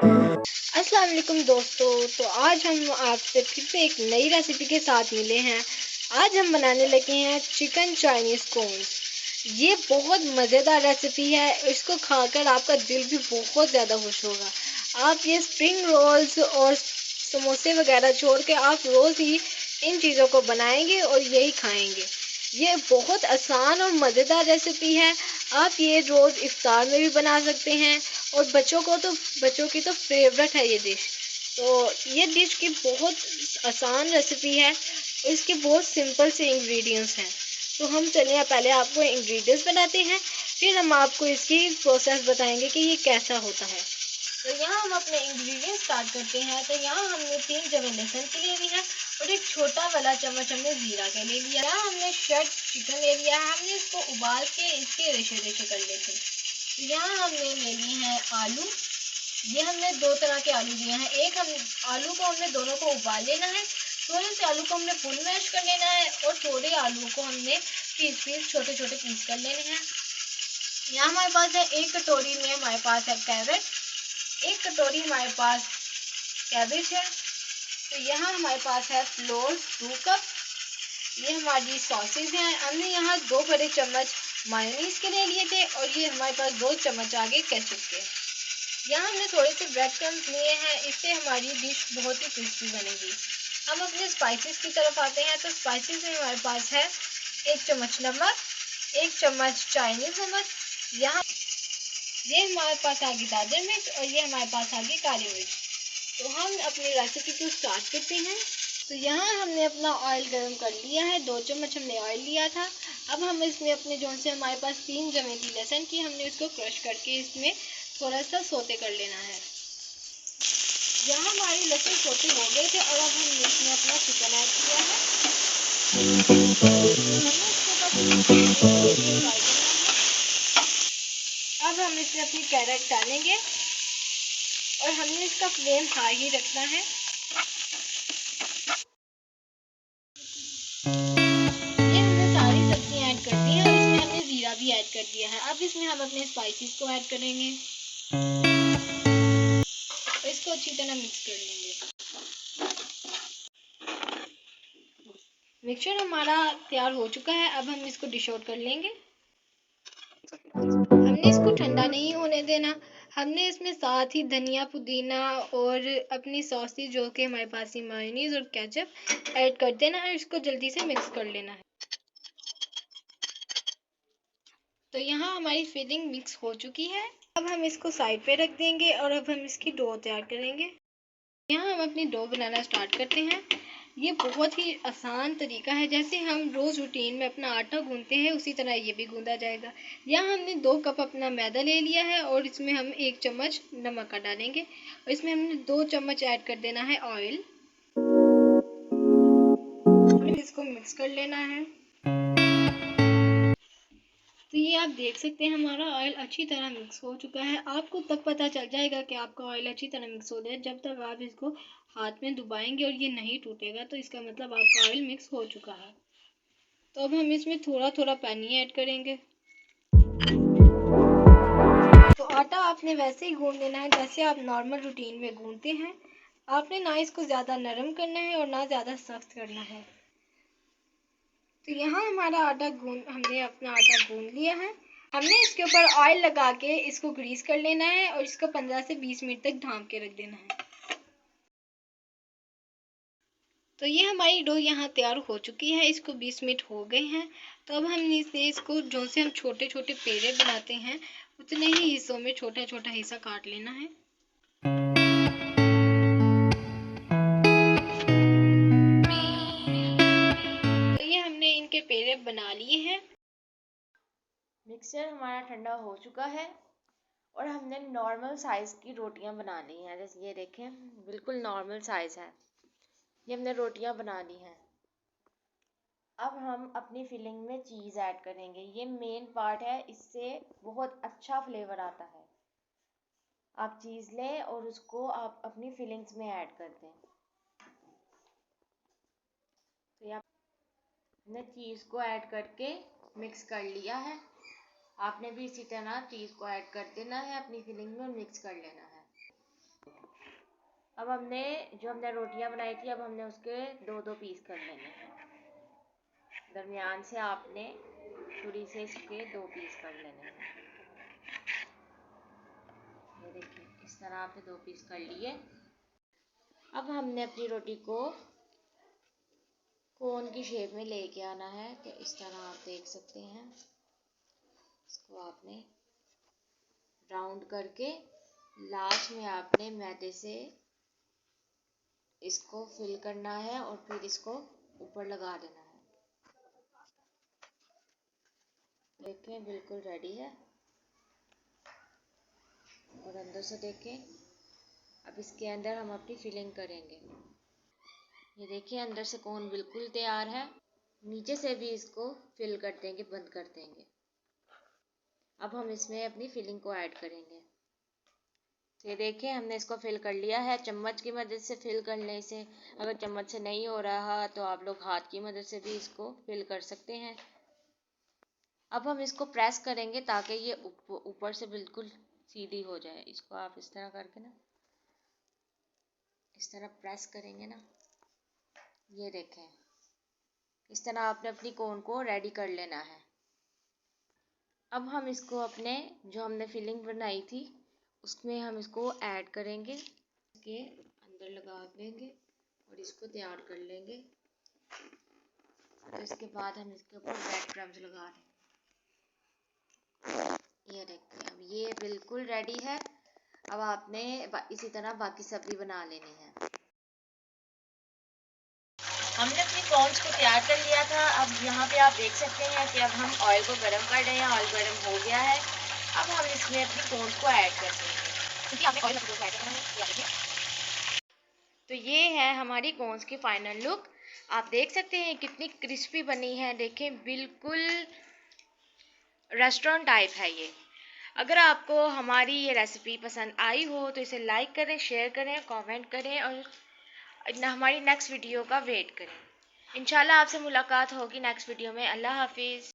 अस्सलाम वालेकुम दोस्तों। तो आज हम आपसे फिर से एक नई रेसिपी के साथ मिले हैं। आज हम बनाने लगे हैं चिकन चाइनीज़ कोन्स। ये बहुत मज़ेदार रेसिपी है। इसको खाकर आपका दिल भी बहुत ज़्यादा खुश होगा। आप ये स्प्रिंग रोल्स और समोसे वगैरह छोड़ के आप रोज़ ही इन चीज़ों को बनाएंगे और यही खाएंगे। ये बहुत आसान और मज़ेदार रेसिपी है। आप ये रोज़ इफ्तार में भी बना सकते हैं और बच्चों की तो फेवरेट है ये डिश। तो ये डिश की बहुत आसान रेसिपी है और इसके बहुत सिंपल से इंग्रेडिएंट्स हैं। तो हम चलिए पहले आपको इंग्रेडिएंट्स बनाते हैं, फिर हम आपको इसकी प्रोसेस बताएंगे कि ये कैसा होता है। तो यहाँ हम अपने इंग्रेडिएंट्स स्टार्ट करते हैं। तो यहाँ हमने 3 जवे लहसुन के लिए लिया है और एक छोटा वाला चम्मच हमने जीरा के ले लिया। यहाँ हमने शर्ट चिकन ले लिया है। हमने इसको उबाल के इसके रेशे रेशे कर लेते हैं। तो यहाँ हमने ले लिए हैं आलू। ये हमने 2 तरह के आलू लिए हैं। एक हम आलू को हमने दोनों को उबाल लेना है। थोड़े से आलू को हमने फुल मैश कर लेना है और थोड़े आलू को हमने पीस छोटे छोटे पीस कर लेने हैं। यहाँ हमारे पास है 1 कटोरी में हमारे पास है कैरेट, 1 कटोरी हमारे पास कैबेज है। तो यहाँ हमारे पास है फ्लोर 2 कप। ये हमारी सॉसेज हैं। हमने यहाँ 2 बड़े चम्मच मायोनीज के ले लिए थे और ये हमारे पास 2 चम्मच आगे केचप के। यहाँ हमने थोड़े से ब्रेड क्रम्स लिए हैं, इससे हमारी डिश बहुत ही क्रिस्पी बनेगी। हम अपने स्पाइसेस की तरफ आते हैं। तो स्पाइसेस में हमारे पास है 1 चम्मच नमक, 1 चम्मच चाइनीज़ नमक, यहाँ ये हमारे पास आ गई दादर मिर्च और ये हमारे पास आ गई काली मिर्च। तो हम अपनी रेसिपी को स्टार्ट करते हैं। तो यहाँ हमने अपना ऑयल गर्म कर लिया है। 2 चम्मच हमने ऑयल लिया था। अब हम इसमें अपने जो से हमारे पास 3 जमे थी लहसुन की, हमने उसको क्रश करके इसमें थोड़ा सा सोते कर लेना है। यहाँ हमारी लहसुन सोते हो गए थे और अब हमने इसमें अपना चिकन ऐड किया है। अब हम इसमें अपनी कैरेट डालेंगे और हमने इसका फ्लेम हाई ही रखना है। ये हमने सारी सब्जियां ऐड कर दी हैं और इसमें हमने जीरा भी ऐड कर दिया है। अब इसमें हम अपने स्पाइसेस को ऐड करेंगे और इसको अच्छी तरह मिक्स कर लेंगे। मिक्सचर हमारा तैयार हो चुका है। अब हम इसको डिश आउट कर लेंगे। हमने इसको ठंडा नहीं होने देना। हमने इसमें साथ ही धनिया पुदीना और अपनी सॉसेज जो कि हमारे पास ही मेयोनीज और केचप ऐड कर देना है। इसको जल्दी से मिक्स कर लेना है। तो यहाँ हमारी फिलिंग मिक्स हो चुकी है। अब हम इसको साइड पे रख देंगे और अब हम इसकी डो तैयार करेंगे। यहाँ हम अपनी डो बनाना स्टार्ट करते हैं। ये बहुत ही आसान तरीका है। जैसे हम रोज़ रूटीन में अपना आटा गूंथते हैं उसी तरह ये भी गूंदा जाएगा। यहाँ हमने 2 कप अपना मैदा ले लिया है और इसमें हम 1 चम्मच नमक का डालेंगे और इसमें हमने 2 चम्मच ऐड कर देना है ऑयल। इसको मिक्स कर लेना है। तो ये आप देख सकते हैं हमारा ऑयल अच्छी तरह मिक्स हो चुका है। आपको तब पता चल जाएगा कि आपका ऑयल अच्छी तरह मिक्स हो गया है जब तक आप इसको हाथ में दबाएंगे और ये नहीं टूटेगा, तो इसका मतलब आपका ऑयल मिक्स हो चुका है। तो अब हम इसमें थोड़ा थोड़ा पानी ऐड करेंगे। तो आटा आपने वैसे ही गूंद लेना है जैसे आप नॉर्मल रूटीन में गूंदते हैं। आपने ना इसको ज़्यादा नरम करना है और ना ज़्यादा सख्त करना है। तो यहाँ हमारा हमने अपना आटा गूंद लिया है। हमने इसके ऊपर ऑयल लगा के इसको ग्रीस कर लेना है और इसको 15 से 20 मिनट तक ढाँप के रख देना है। तो ये हमारी डो यहाँ तैयार हो चुकी है। इसको 20 मिनट हो गए हैं। तो अब हमने इसको जो से हम छोटे छोटे पेड़े बनाते हैं उतने ही हिस्सों में छोटा छोटा हिस्सा काट लेना है। तो ये हमने इनके पेड़े बना लिए हैं। मिक्सचर हमारा ठंडा हो चुका है और हमने नॉर्मल साइज़ की रोटियां बना ली हैं। जैसे ये देखें, बिल्कुल नॉर्मल साइज़ है। ये हमने रोटियां बना ली हैं। अब हम अपनी फिलिंग में चीज़ ऐड करेंगे। ये मेन पार्ट है, इससे बहुत अच्छा फ्लेवर आता है। आप चीज़ लें और उसको आप अपनी फिलिंग्स में ऐड कर दें। तो ये हमने चीज़ को ऐड करके मिक्स कर लिया है। आपने भी इसी तरह चीज़ को ऐड कर देना है अपनी फिलिंग में और मिक्स कर लेना है। अब हमने रोटियां बनाई थी, अब हमने उसके दो दो पीस कर लेने हैं। दरमियान से आपने छुरी से इसके दो पीस कर लेने हैं। ये देखिए, इस तरह आपने दो पीस कर लिए। अब हमने अपनी रोटी को कोन की शेप में लेके आना है, तो इस तरह आप देख सकते हैं। इसको आपने राउंड करके लास्ट में आपने मैदे से इसको फिल करना है और फिर इसको ऊपर लगा देना है। देखें, बिल्कुल रेडी है। और अंदर से देखें, अब इसके अंदर हम अपनी फिलिंग करेंगे। ये देखिए, अंदर से कोन बिल्कुल तैयार है। नीचे से भी इसको फिल कर देंगे, बंद कर देंगे। अब हम इसमें अपनी फिलिंग को ऐड करेंगे। ये देखिए, हमने इसको फिल कर लिया है। चम्मच की मदद से फिल करने से, अगर चम्मच से नहीं हो रहा तो आप लोग हाथ की मदद से भी इसको फिल कर सकते हैं। अब हम इसको प्रेस करेंगे ताकि ये ऊपर से बिल्कुल सीधी हो जाए। इसको आप इस तरह करके ना, इस तरह प्रेस करेंगे ना, ये देखें, इस तरह आपने अपनी कोन को रेडी कर लेना है। अब हम इसको अपने जो हमने फिलिंग बनाई थी उसमें हम इसको ऐड करेंगे, इसके अंदर लगा देंगे और इसको तैयार कर लेंगे। तो इसके बाद हम इसके ऊपर ब्रेड क्रम्स लगा देंगे। ये देखिए, अब ये बिल्कुल रेडी है। अब आपने इसी तरह बाकी सब्जी बना लेनी है। हमने अपनी कॉर्न्स को तैयार कर लिया था। अब यहाँ पे आप देख सकते हैं कि अब हम ऑयल को गर्म कर रहे हैं। ऑयल गर्म हो गया है। अब हम इसमें अपनी कॉर्न्स को ऐड कर देंगे, क्योंकि आपने ऑयल को ऐड करना है। तो ये है हमारी कॉर्न्स की फाइनल लुक। आप देख सकते हैं कितनी क्रिस्पी बनी है। देखें, बिल्कुल रेस्टोरेंट टाइप है ये। अगर आपको हमारी ये रेसिपी पसंद आई हो तो इसे लाइक करें, शेयर करें, कमेंट करें और हमारी नेक्स्ट वीडियो का वेट करें। इंशाल्लाह आपसे मुलाकात होगी नेक्स्ट वीडियो में। अल्लाह हाफिज़।